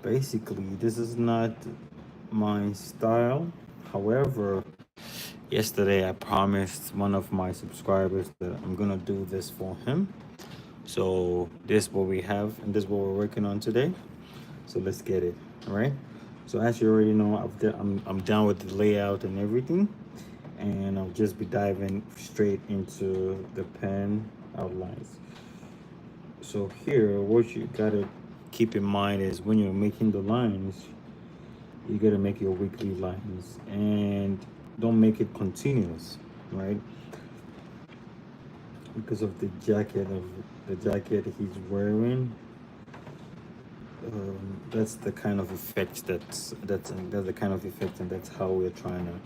Basically, this is not my style. However, yesterday I promised one of my subscribers that I'm gonna do this for him. So this is what we have, and this is what we're working on today. So let's get it. All right. So as you already know, I'm down with the layout and everything, and I'll just be diving straight into the pen outlines. So here, what you gotta keep in mind is when you're making the lines, you gotta make your weekly lines, and don't make it continuous, right? Because of the jacket he's wearing. That's the kind of effect that's the kind of effect, and that's how we're trying to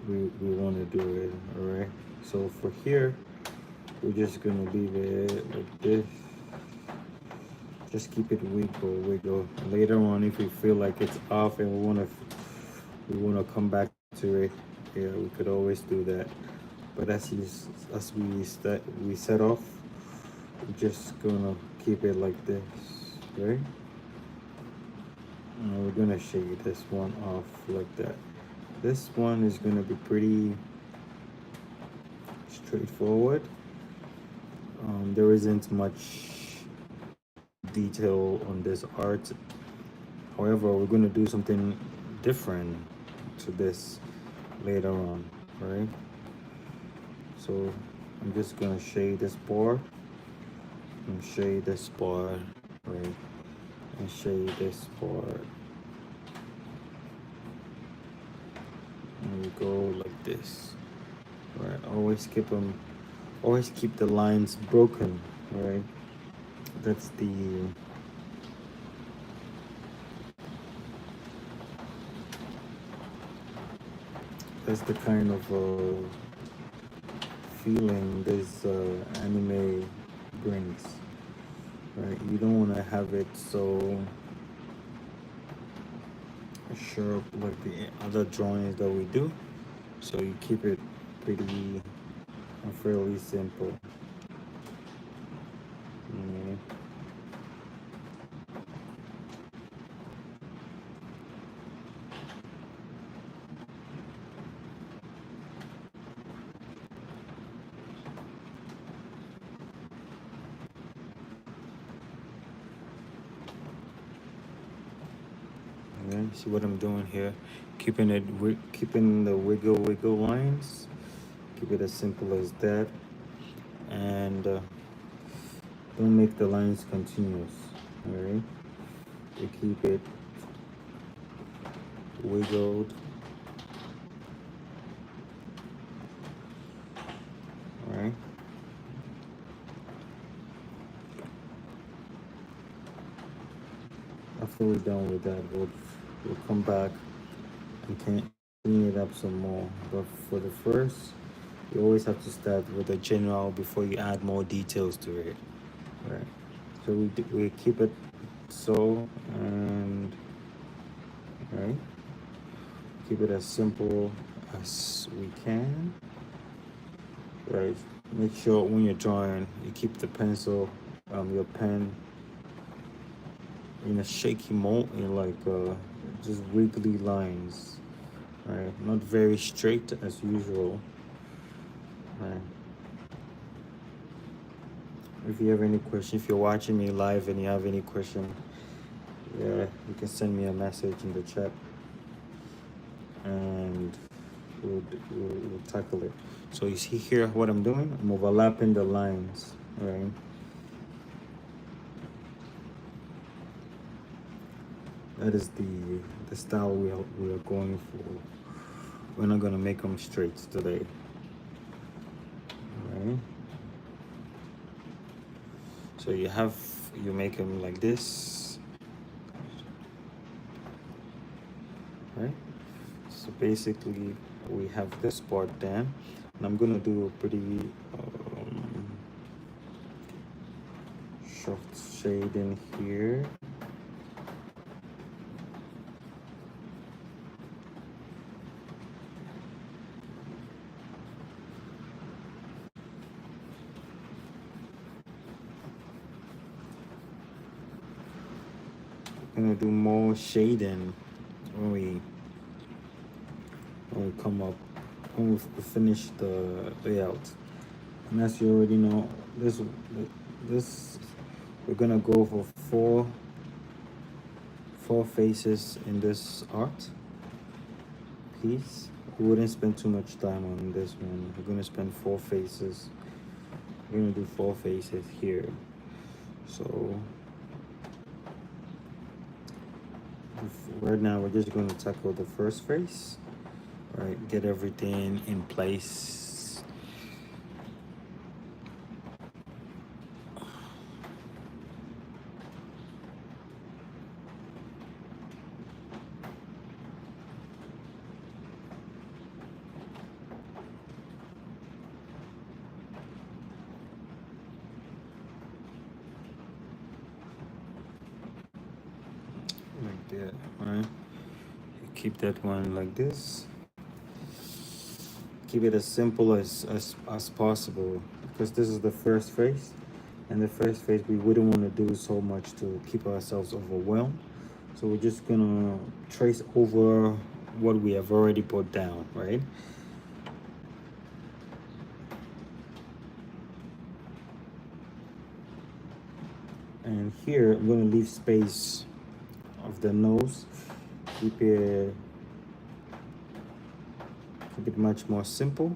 we want to do it. All right. So for here, we're just gonna leave it like this. Just keep it wiggle. Later on, if we feel like it's off and we wanna come back to it, yeah, we could always do that. But as we set off, we're just gonna keep it like this, right? We're gonna shade this one off like that. This one is gonna be pretty straightforward. There isn't much detail on this art. However, we're gonna do something different to this later on, right? So I'm just gonna shade this bar and shade this bar, right? And shade this bar. And we go like this, right? Always keep the lines broken, right? That's the kind of feeling this anime brings, right? You don't want to have it so sharp like the other drawings that we do, so you keep it pretty fairly simple. Mm. Okay, see what I'm doing here? Keeping the wiggle lines. Keep it as simple as that, and don't make the lines continuous. All right, you keep it wiggled. All right. After we're done with that, we'll come back and can clean it up some more. But for the first, you always have to start with a general before you add more details to it. Right. So we keep it so, and right, keep it as simple as we can. Right. Make sure when you're drawing, you keep the pencil, your pen in a shaky mode, in like just wiggly lines, right? Not very straight as usual, right? If you have any question, if you're watching me live and you have any question, yeah, you can send me a message in the chat, and we'll tackle it. So you see here what I'm doing? I'm overlapping the lines, right? That is the style we are going for. We're not gonna make them straight today, right? So you make them like this, right? So basically, we have this part done, and I'm gonna do a pretty soft shade in here. gonna do more shading when we come up, when we finish the layout. And as you already know, this we're gonna go for four faces in this art piece. We wouldn't spend too much time on this one. We're gonna spend four faces. We're gonna do four faces here. So right now we're just gonna tackle the first face. Right, get everything in place. Like that, right? Keep that one like this. Keep it as simple as possible, because this is the first phase, and the first phase we wouldn't want to do so much to keep ourselves overwhelmed. So we're just gonna trace over what we have already put down, right? And here I'm gonna leave space of the nose. Keep it much more simple,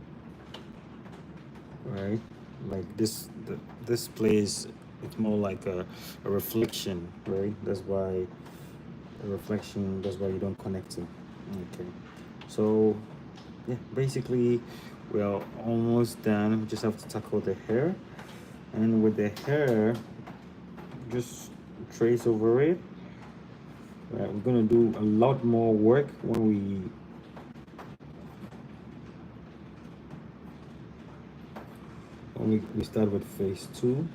right? Like this place, it's more like a reflection, right? That's why a reflection, that's why you don't connect it. Okay, so yeah, basically we are almost done. We just have to tackle the hair, and with the hair, just trace over it. Right, we're gonna do a lot more work when we start with phase 2.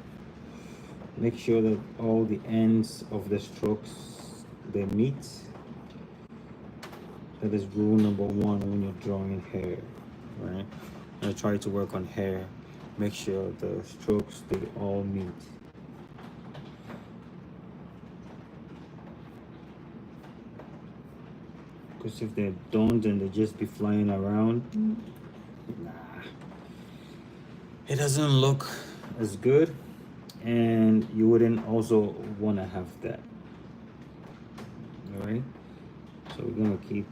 Make sure that all the ends of the strokes, they meet. That is rule number 1 when you're drawing hair, right? I try to work on hair. Make sure the strokes, they all meet. Because if they don't, then they just be flying around. Nah, it doesn't look as good, and you wouldn't also want to have that. All right, so we're gonna keep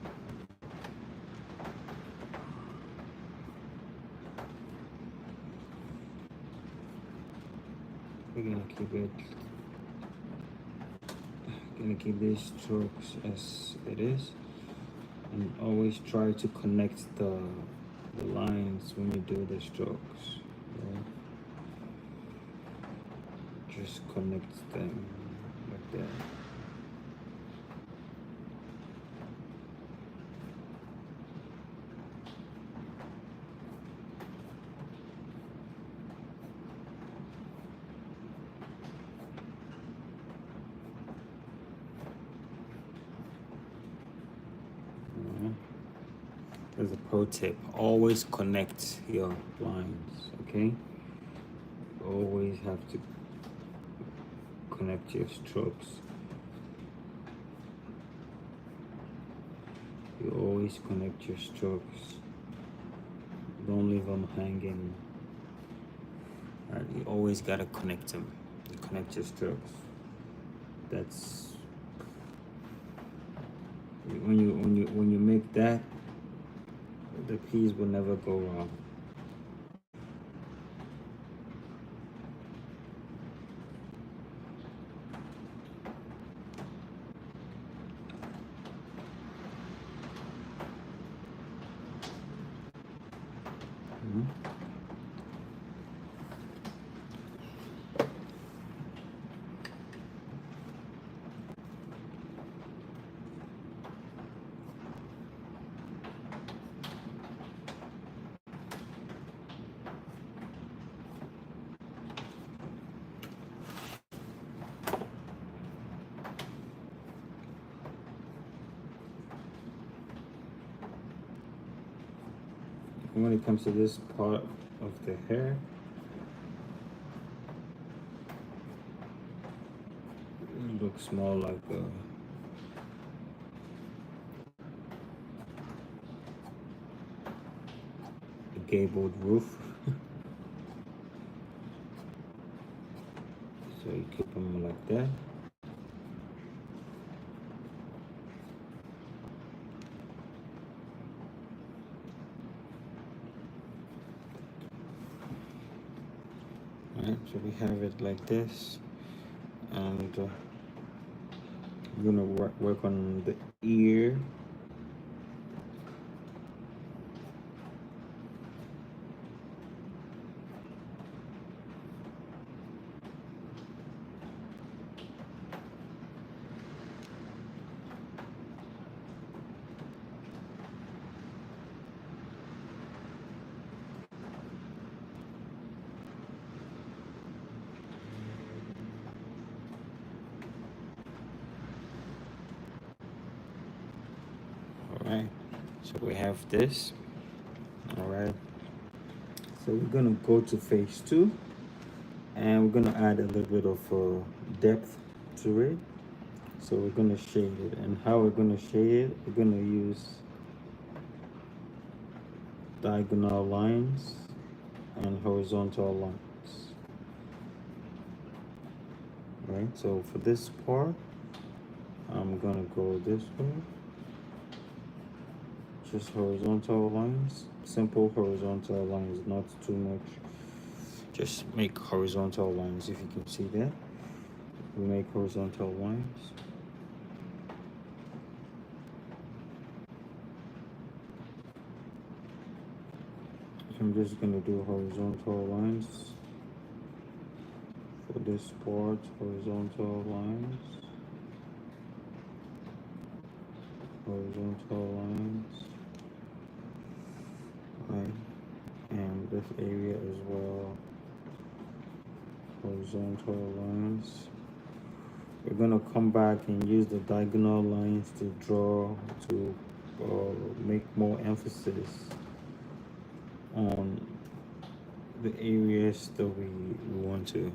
it, gonna keep these strokes as it is, and always try to connect the lines when you do the strokes, right? Just connect them like that. There's a pro tip: always connect your lines, okay? Always have to connect your strokes. You always connect your strokes. Don't leave them hanging. Right, you always gotta connect them. Connect your strokes. That's when you make that, the piece will never go wrong. When it comes to this part of the hair, it looks more like a gabled roof. So you keep them like that. Right, so we have it like this, and we're gonna work on the ear. All right, so we have this. All right, so we're gonna go to phase 2, and we're gonna add a little bit of depth to it. So we're gonna shade it, and how we're gonna shade it, we're gonna use diagonal lines and horizontal lines. Right, so for this part, I'm gonna go this way. Just horizontal lines, simple horizontal lines, not too much. Just make horizontal lines. If you can see that, we make horizontal lines. I'm just gonna do horizontal lines for this part. Horizontal lines, horizontal lines, right, and this area as well. Horizontal lines. We're gonna come back and use the diagonal lines to draw, to make more emphasis on the areas that we want to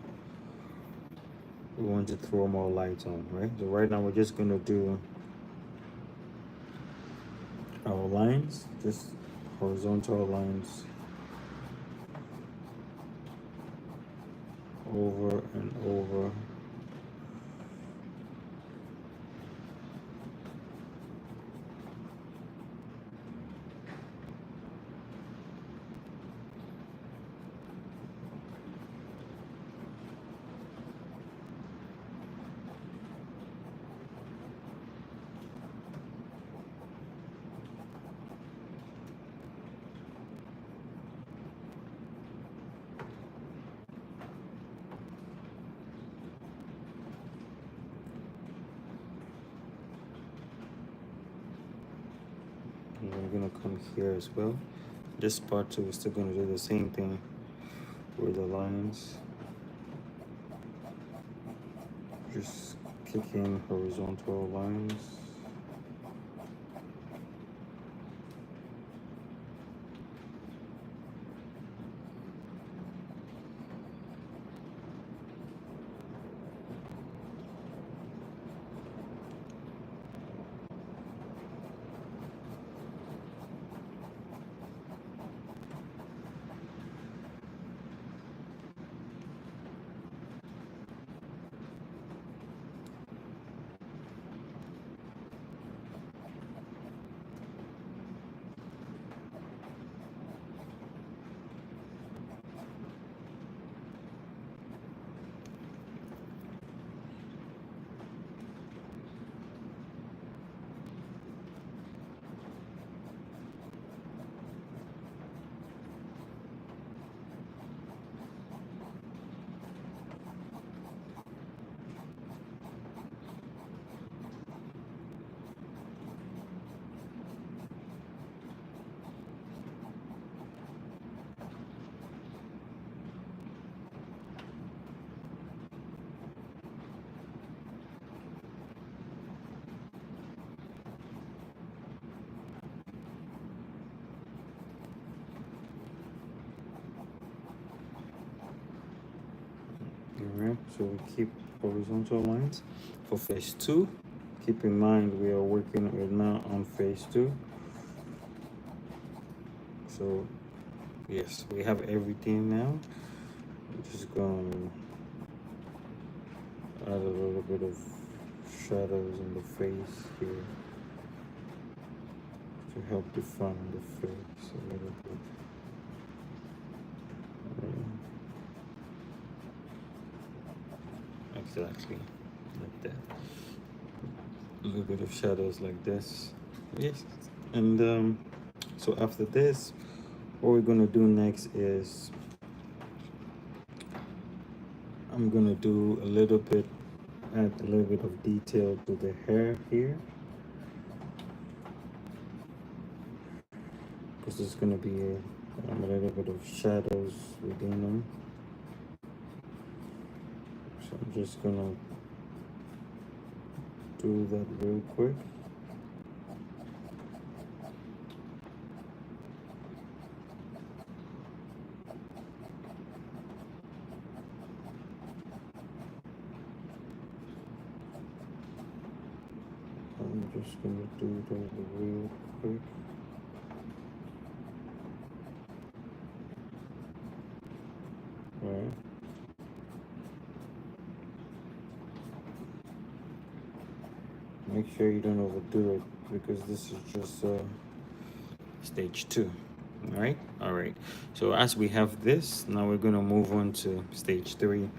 throw more light on, right? So right now we're just gonna do our lines, just horizontal lines over and over. And I'm gonna come here as well. This part too, we're still gonna do the same thing with the lines. Just kick in horizontal lines. Alright, so we keep horizontal lines for phase 2. Keep in mind we're now on phase 2. So Yes, we have everything now. I'm just going to add a little bit of shadows in the face here to help define the face a little bit. Exactly, like that. A little bit of shadows like this. Yes, and so after this, what we're gonna do next is I'm gonna do a little bit, add a little bit of detail to the hair here, because there's gonna be a little bit of shadows within them. So I'm just gonna do that real quick. I'm just gonna do that real quick. Right. Make sure you don't overdo it because this is just stage 2. All right, so as we have this, now we're gonna move on to stage 3.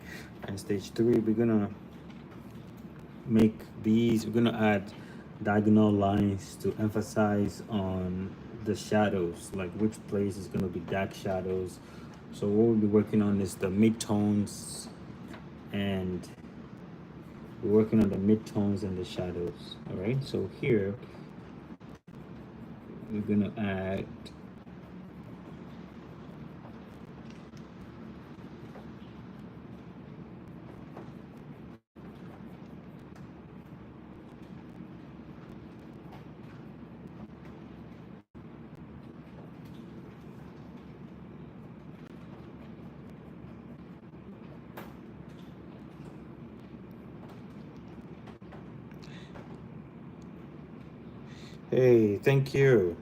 And stage 3, we're gonna make these, we're gonna add diagonal lines to emphasize on the shadows, like which place is gonna be dark shadows. So what we'll be working on is the midtones, and we're working on the midtones and the shadows. All right, so here we're gonna add, hey, thank you,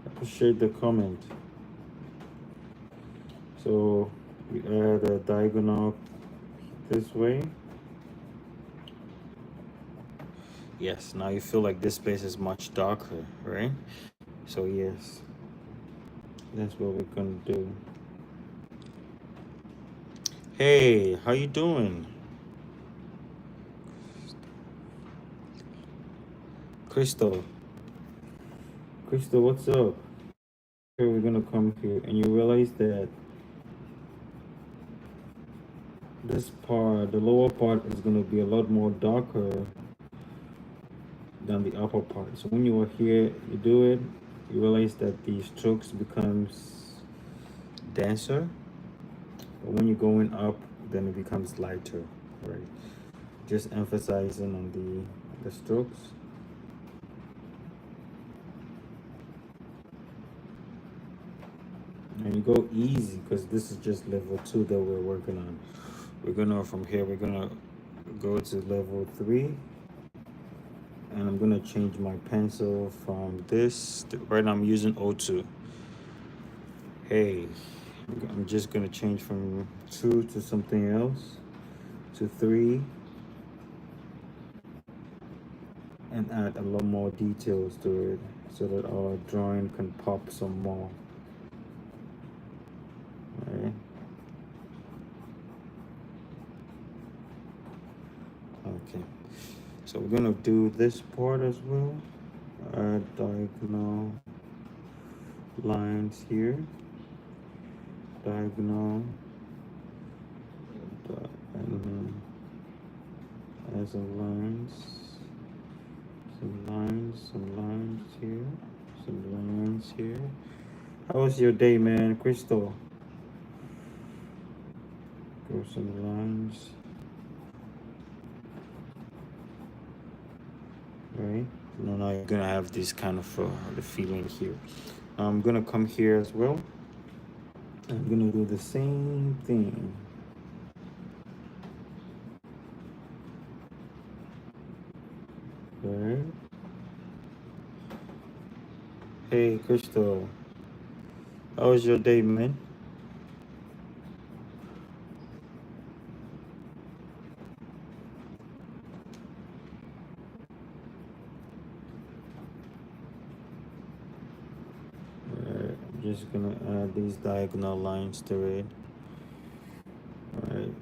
appreciate the comment. So we add a diagonal this way. Yes, now you feel like this space is much darker, right? So yes, that's what we're gonna do. Hey, how you doing? Crystal. Crystal, what's up? Here we're gonna come here and you realize that this part, the lower part, is gonna be a lot more darker than the upper part. So when you are here, you do it, you realize that the strokes becomes denser. But when you're going up, then it becomes lighter, right? Just emphasizing on the strokes. And you go easy because this is just level 2 that we're working on. We're gonna, from here, we're gonna go to level 3. And I'm gonna change my pencil from this to, right now I'm using O2. Hey, I'm just gonna change from 2 to something else, to 3, and add a lot more details to it so that our drawing can pop some more. Right? Okay, so we're gonna do this part as well. Add diagonal lines here, diagonal, and add some lines, some lines here, some lines here. How was your day, man? Crystal, go some lines, right? Now you're gonna have this kind of the feeling here. I'm gonna come here as well. I'm gonna do the same thing. Right? Hey, Crystal. How was your day, man? Alright, I'm just gonna add these diagonal lines to it. Alright.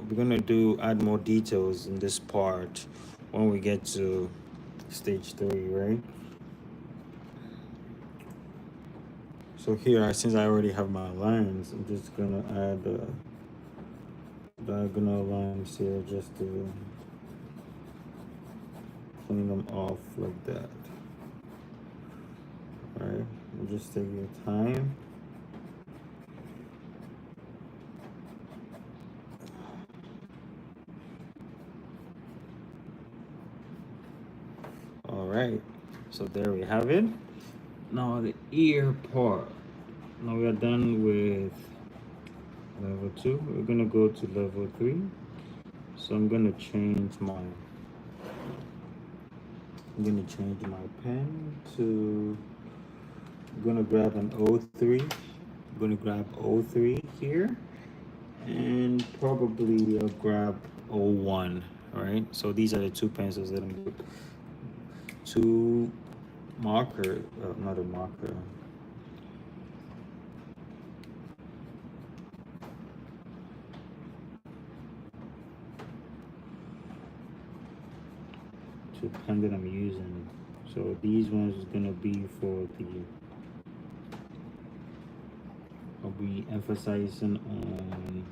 We're gonna add more details in this part when we get to stage 3, right? So here, since I already have my lines, I'm just gonna add diagonal lines here just to clean them off like that. Alright, just take your time. Alright, so there we have it. Now the ear part. Now we are done with level 2. We're gonna go to level 3. So I'm gonna change my pen to, I'm gonna grab an O3. I'm gonna grab O3 here, and probably I'll grab O1. All right, so these are the two pencils that I'm going to marker, not a marker. To pen that I'm using. So these ones is gonna be for the, I'll be emphasizing on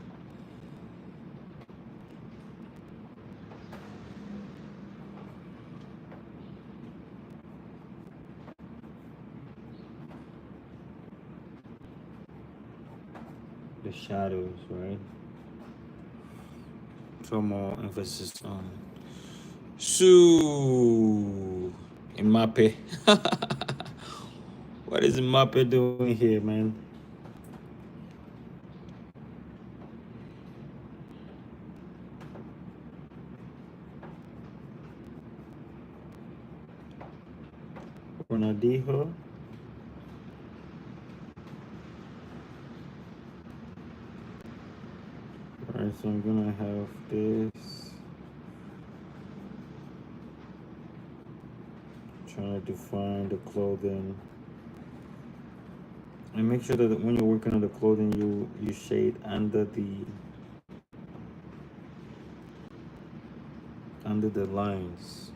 the shadows, right? So more emphasis on Su Mbappe. What is Mbappe doing here, man? Ronaldinho. Alright, so I'm gonna have this. Trying to define the clothing. And make sure that when you're working on the clothing, you shade under the lines,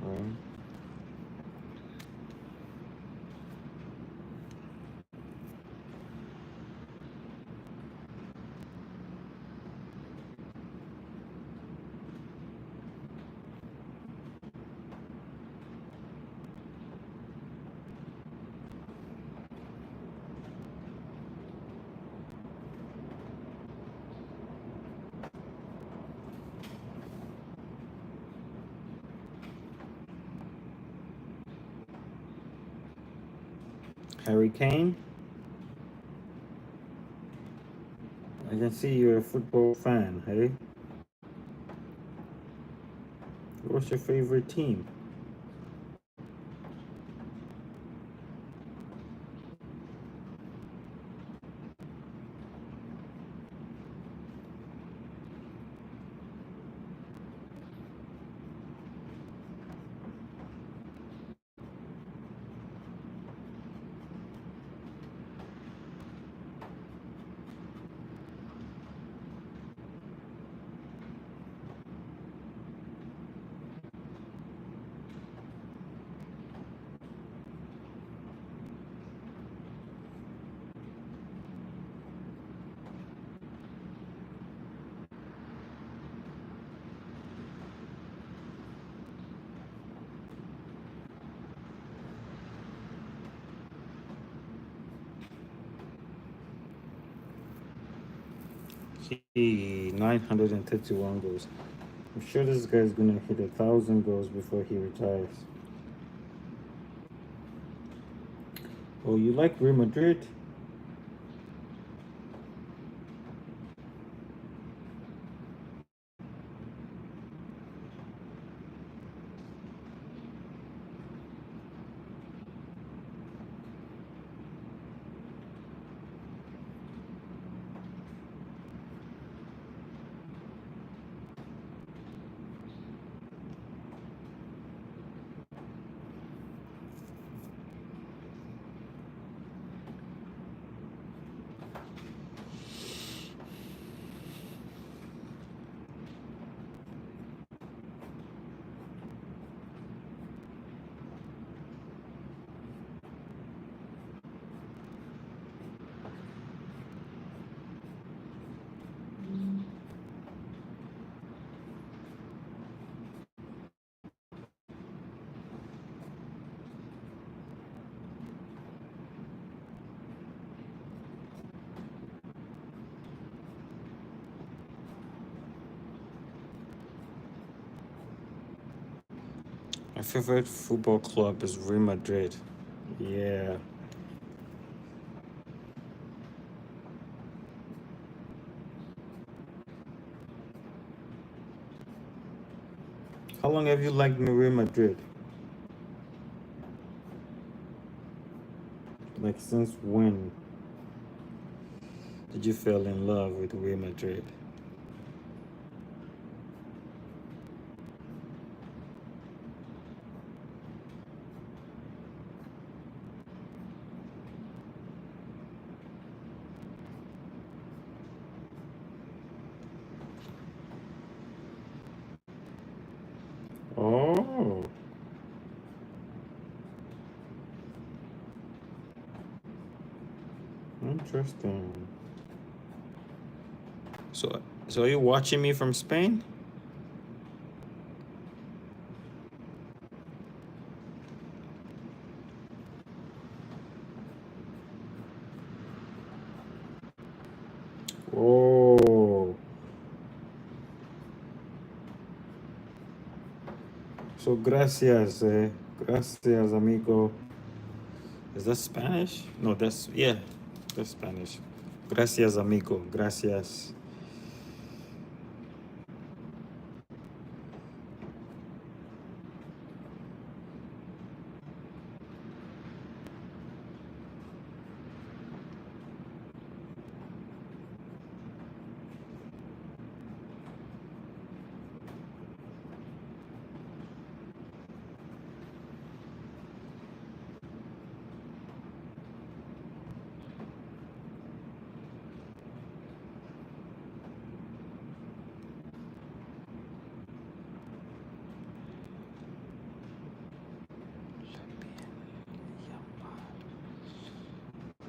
right? Harry Kane. I can see you're a football fan, hey? What's your favorite team? He 931 goals. I'm sure this guy's gonna hit 1,000 goals before he retires. Oh, you like Real Madrid? My favorite football club is Real Madrid. Yeah. How long have you liked Real Madrid? Like since when did you fall in love with Real Madrid? Oh, interesting. So, so are you watching me from Spain? Oh, so gracias, gracias, amigo. Is that Spanish? No, that's yeah, that's Spanish. Gracias, amigo. Gracias.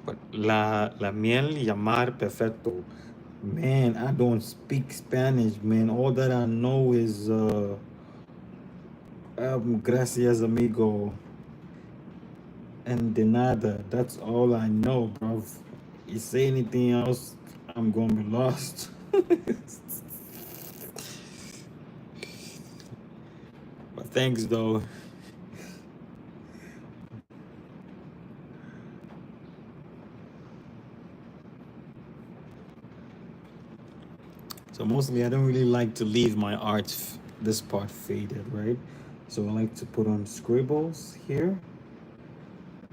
But la miel llamar perfecto. Man, I don't speak Spanish, man. All that I know is gracias, amigo, and de nada. That's all I know, bro. You say anything else, I'm gonna be lost. But thanks, though. So mostly, I don't really like to leave my art this part faded, right? So I like to put on scribbles here.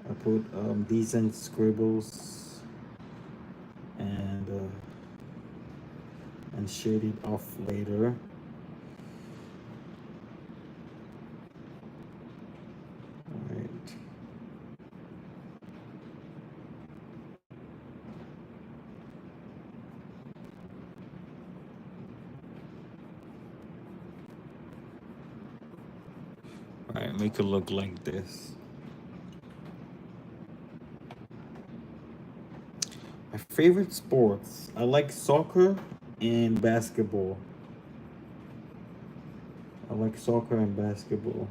I put decent scribbles and shade it off later. All right. All right, make it look like this. My favorite sports, I like soccer and basketball. I like soccer and basketball.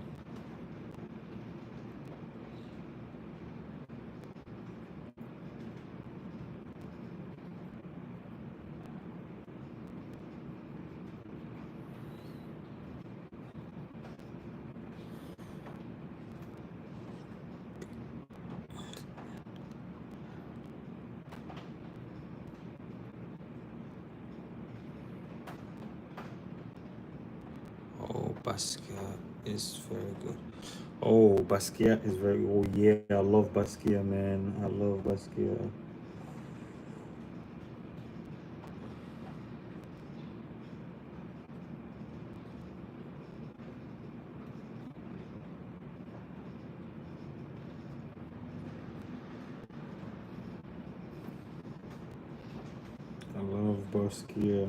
Oh, Basquiat is very good. Oh, Basquiat is very. Oh yeah, I love Basquiat, man. I love Basquiat. Boskia.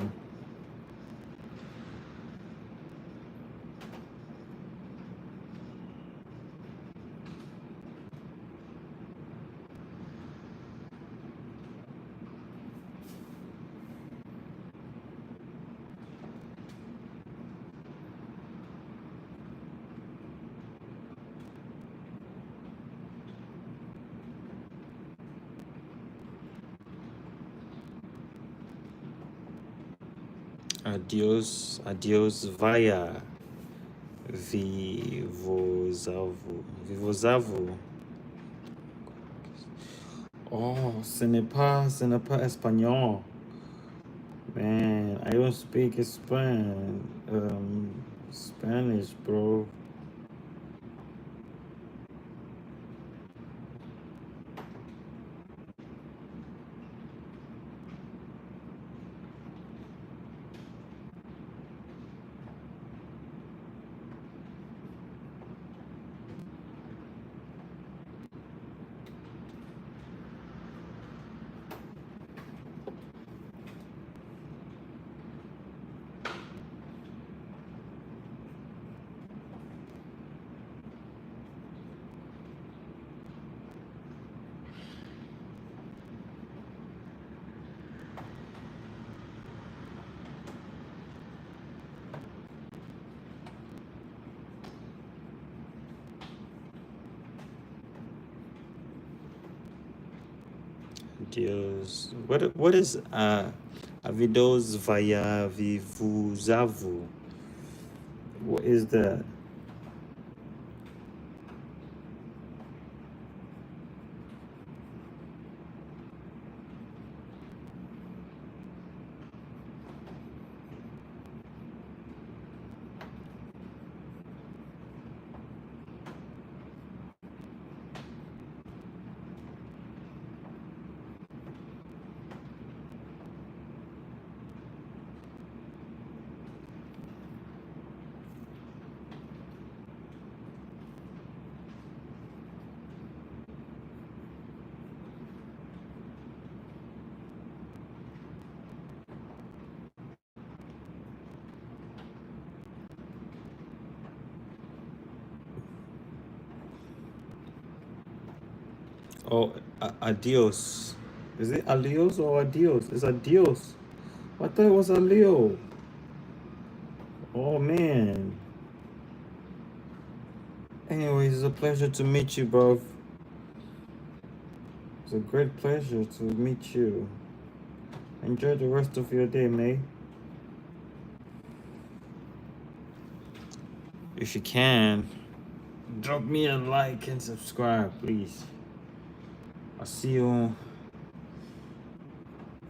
Adios, adios, vaya. Vivozavo. Vivozavo. Oh, ce n'est pas espagnol. Man, I don't speak Spanish, bro. Dios. What is Avidos via Vivuzavu? What is that? Oh, adios. Is it alios or adios? It's adios. I thought it was alio. Oh man. Anyways, it's a pleasure to meet you, bro. It's a great pleasure to meet you. Enjoy the rest of your day, mate. If you can, drop me a like and subscribe, please. I'll see you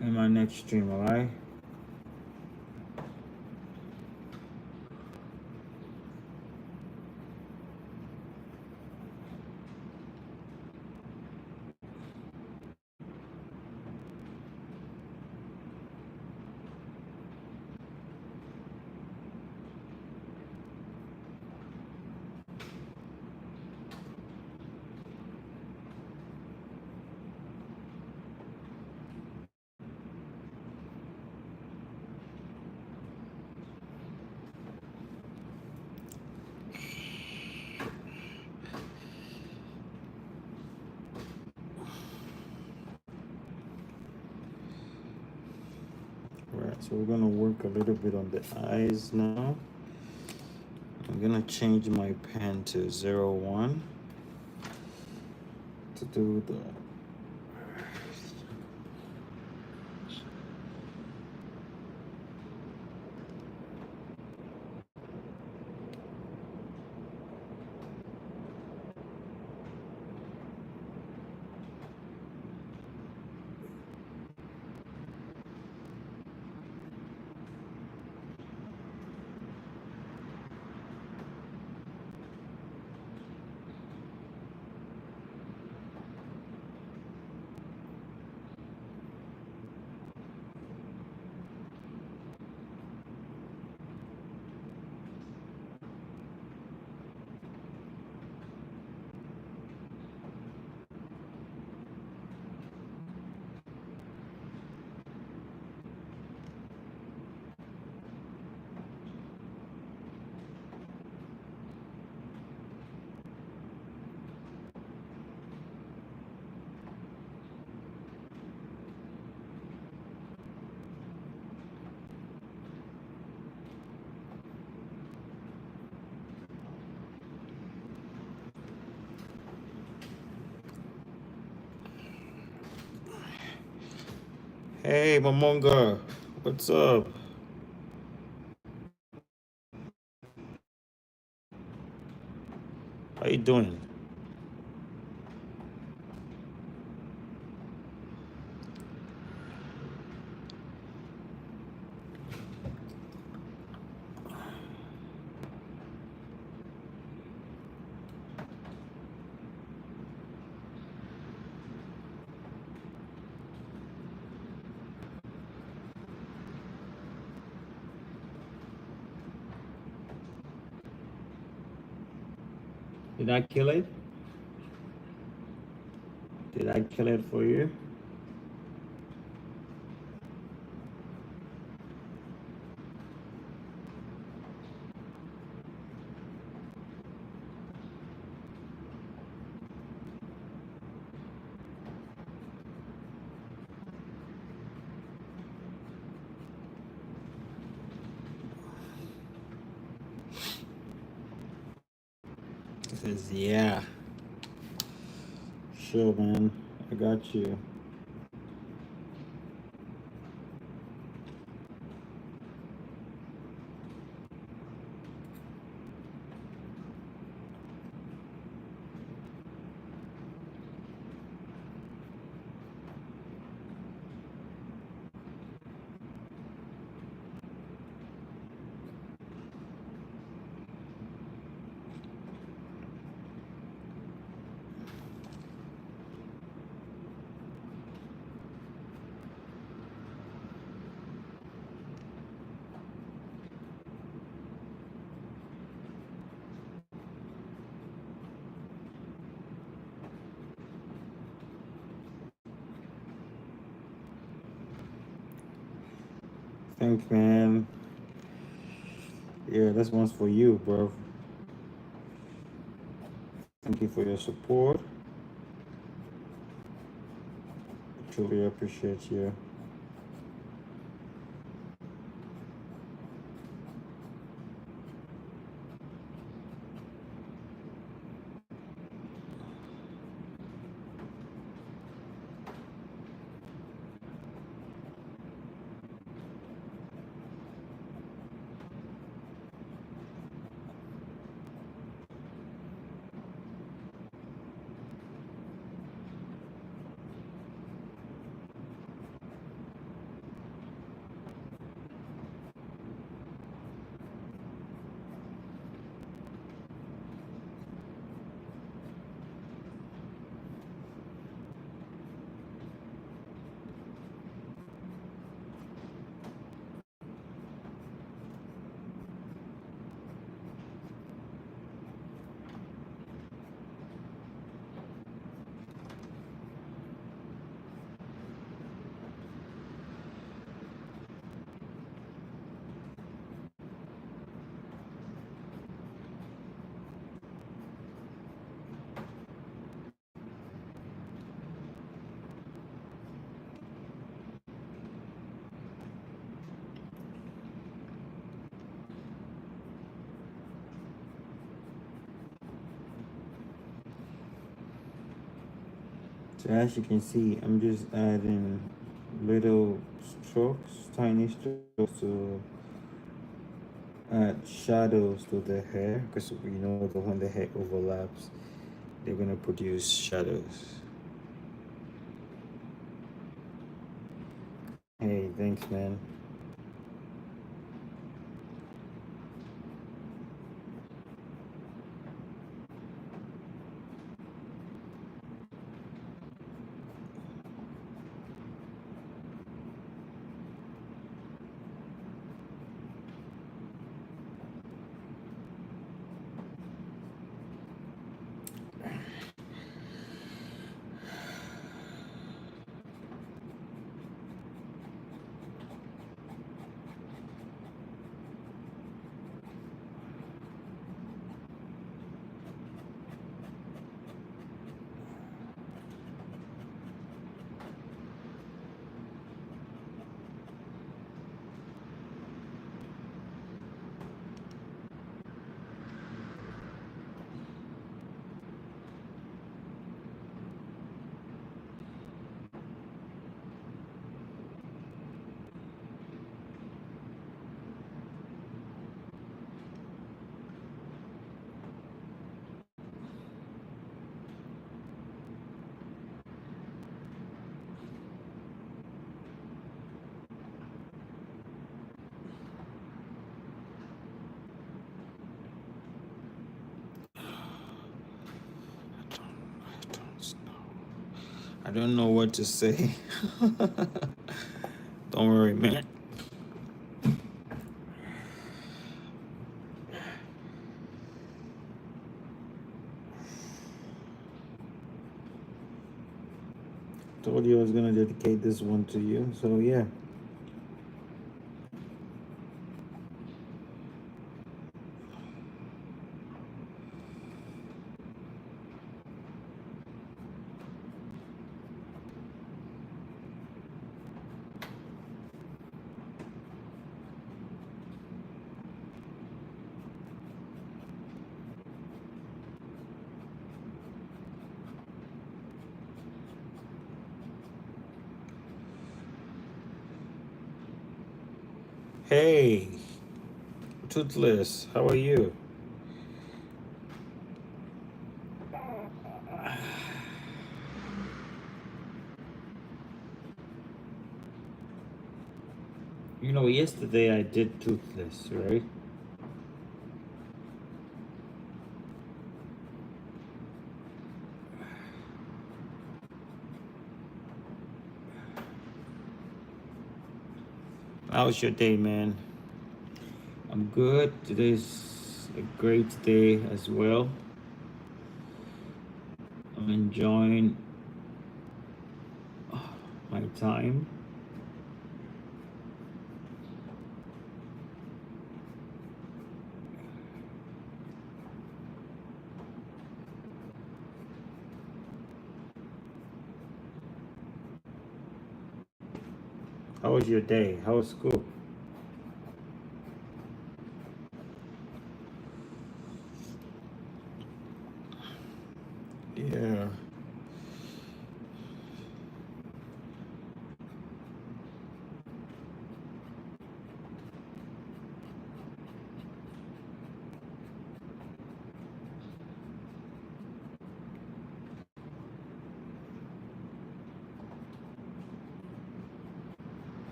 in my next stream, alright? Alright, so we're gonna work a little bit on the eyes now. I'm gonna change my pen to 01 to do the Hey, Momonga, what's up? How you doing? Did I kill it? Did I kill it for you? He says, yeah, sure, man. I got you. Thanks, man. Yeah, this one's for you, bro. Thank you for your support. Truly appreciate you. So as you can see, I'm just adding little strokes, tiny strokes to add shadows to the hair, because you know that when the hair overlaps, they're gonna produce shadows. Hey, thanks, man. I don't know what to say. Don't worry, man. Told you I was gonna dedicate this one to you, so yeah. Hey, Toothless, how are you? You know, yesterday I did Toothless, right? How was your day, man? I'm good. Today's a great day as well. I'm enjoying my time. How was your day? How was school? Yeah.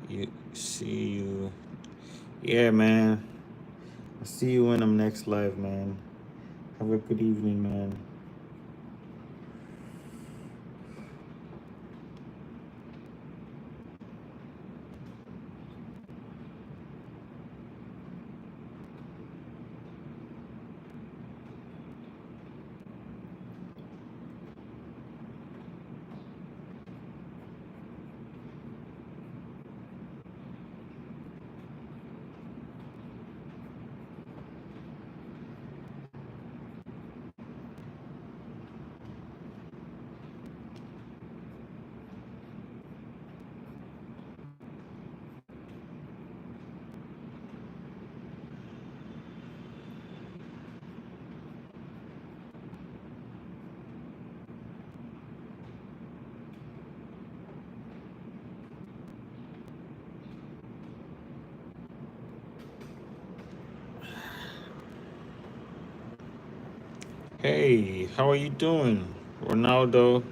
You see you. Yeah, man. I'll see you when I'm next live, man. Have a good evening, man. Hey, how are you doing, Ronaldo?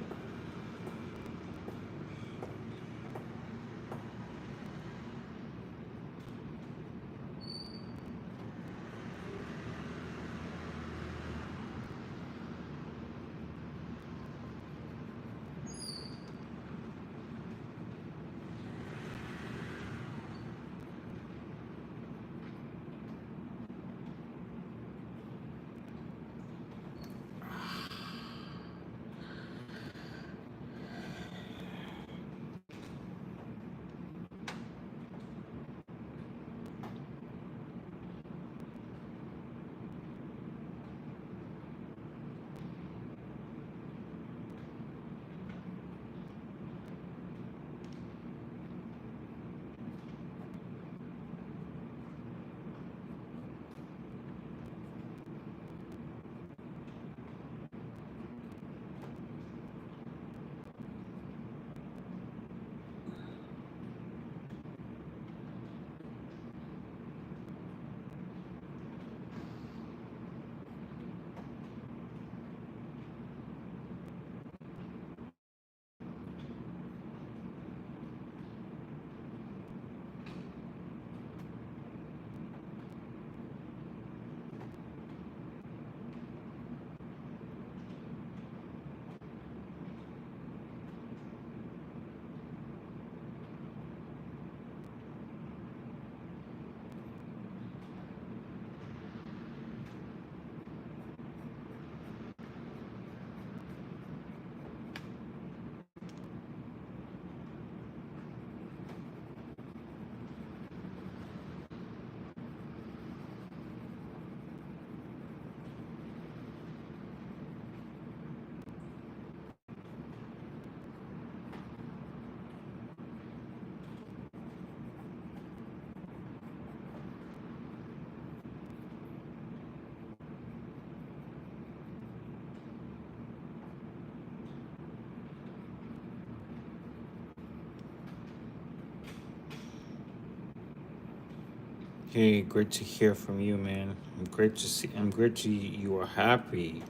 Hey, great to hear from you, man. I'm great to you are happy.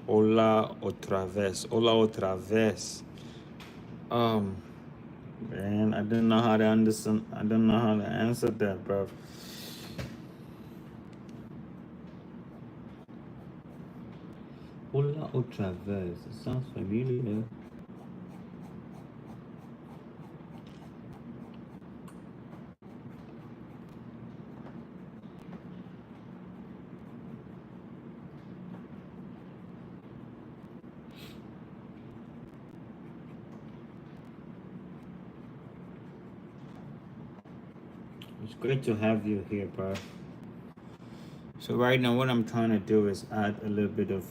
Hola otra vez. Hola otra vez. Um, man, I don't know how to understand. I don't know how to answer that, bro. Hola otra vez. It sounds familiar. It's great to have you here, bro. So right now, what I'm trying to do is add a little bit of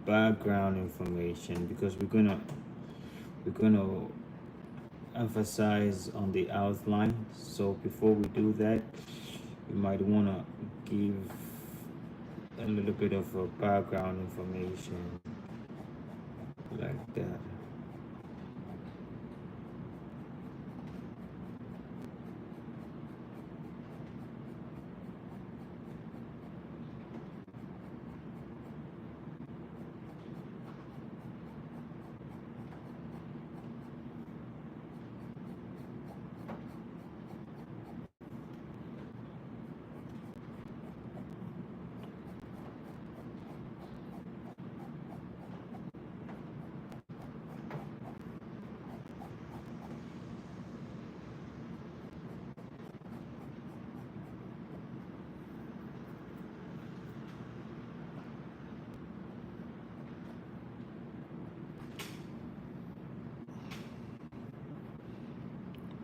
background information because we're gonna emphasize on the outline. So before we do that, you might wanna give a little bit of background information like that.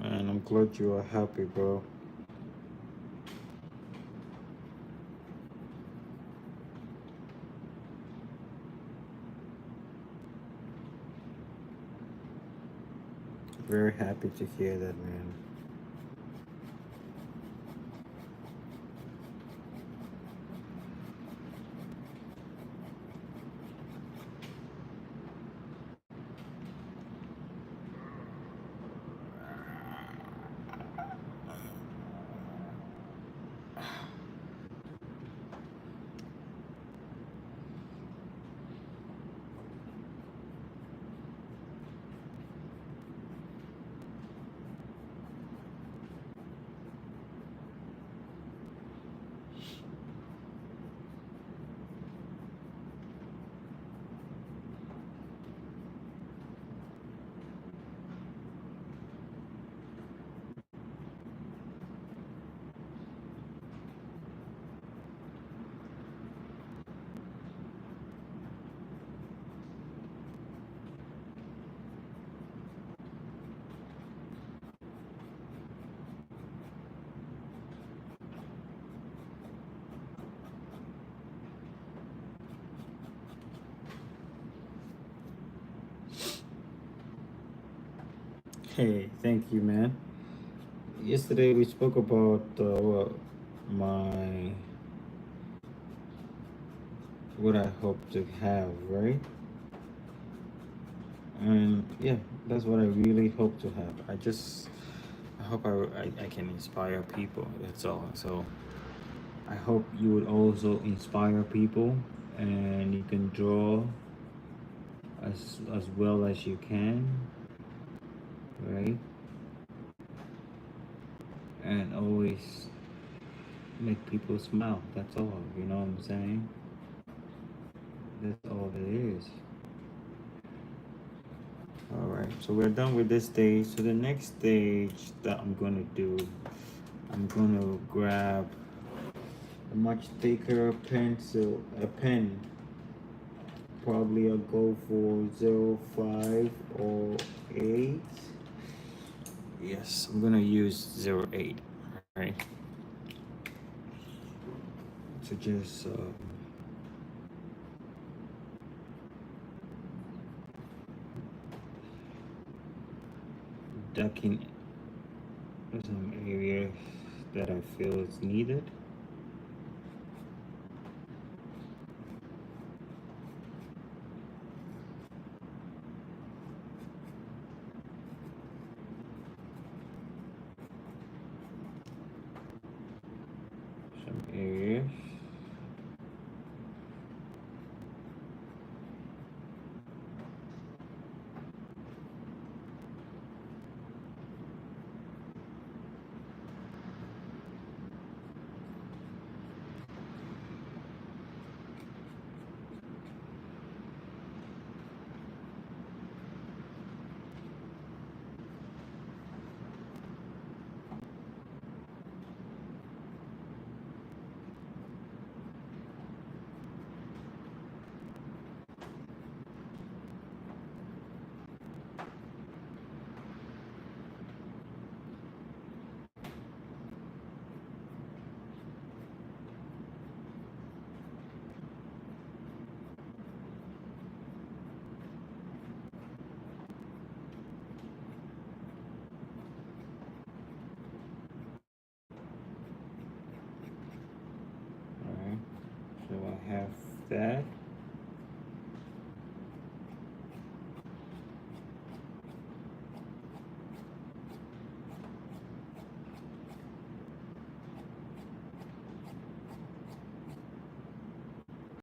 And I'm glad you are happy, bro. Very happy to hear that, man. Hey, thank you, man. Yesterday we spoke about my what I hope to have, right? And yeah, that's what I really hope to have. I hope I can inspire people. That's all. So I hope you would also inspire people and you can draw as well as you can, right? And always make people smile. That's all. You know what I'm saying? That's all it is. All right. So we're done with this stage. So the next stage that I'm gonna do, I'm gonna grab a much thicker pencil, a pen. Probably I'll go for 05 or 8. Yes, I'm gonna use 08, right? So just ducking some areas that I feel is needed. areas. Alright, so I have that.